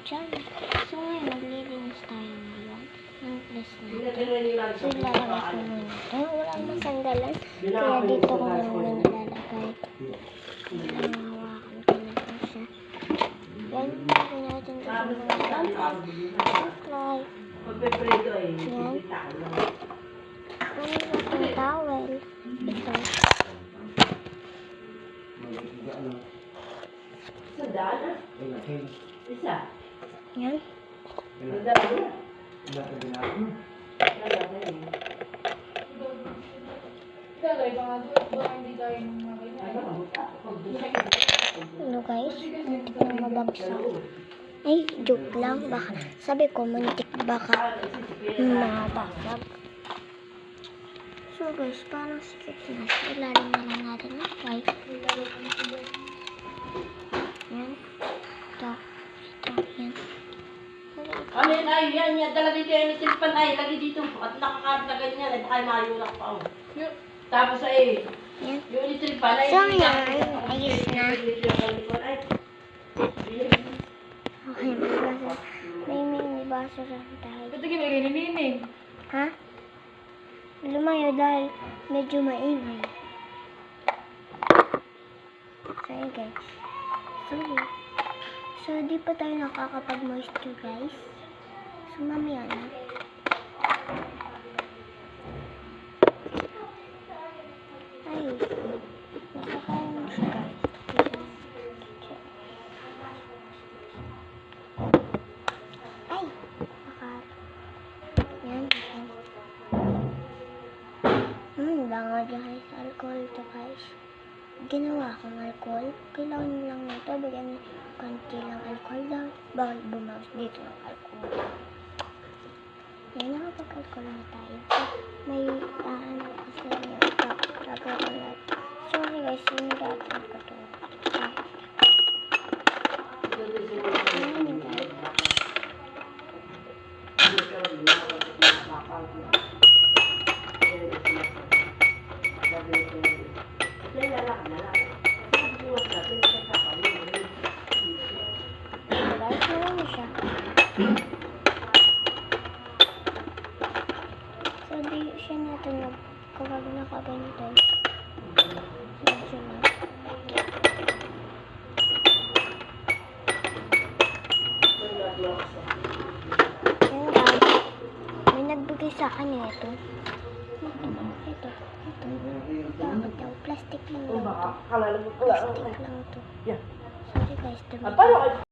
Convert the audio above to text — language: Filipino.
dyan. So ngayon, maglilinis tayo ngayon ng place natin. So ilalagay ko muna ito. Walang masanggalan. Kaya dito ko muna nilalagay. Nangahawakan ko na po siya. Yan, lagay natin ito sa mga pampers. Try. Yan. Ano itong towel? Ito. Yan. Ano guys? Muntik na mabagsak. Ay, joke lang. Baka, sabi ko, muntik baka mabagsak. So guys, parang sikip na siya. Ilalim na lang natin ng white. Yan. Ito. Yan. Ano yun ay, yan, dala dito yung silpan ay, lagi dito. At nakakaroon na ganyan, ay baka mayulak pa. Tapos ay, yung silpan ay, So yan, ayos na. Okay, may baso lang tayo. Ba't naging nilininig? Ha? Lumayo dahil medyo maingay. So yun guys. So di pa tayo nakakapag-moisturize. So mamaya na. Ay, nakakain mo siya guys. Ay, yan. Bango dyan sa alcohol to guys. Ginawa akong alcohol. Kailangan nyo lang nito. Bigyan nyo konti lang alcohol lang. Bawal bumawas dito ng alcohol. Yan, nakapag-alcohol na tayo. May ano kasi nyo. Tapos na. Sorry guys, sinigatan ko to. Ayan guys. So, di siya natin kapag nakaganito. Medyo na. Ayan guys. May nagbigay sa akin ito. Ito. Bakit daw? Plastic lang daw ito. Plastic lang ito. Sorry guys, dumi.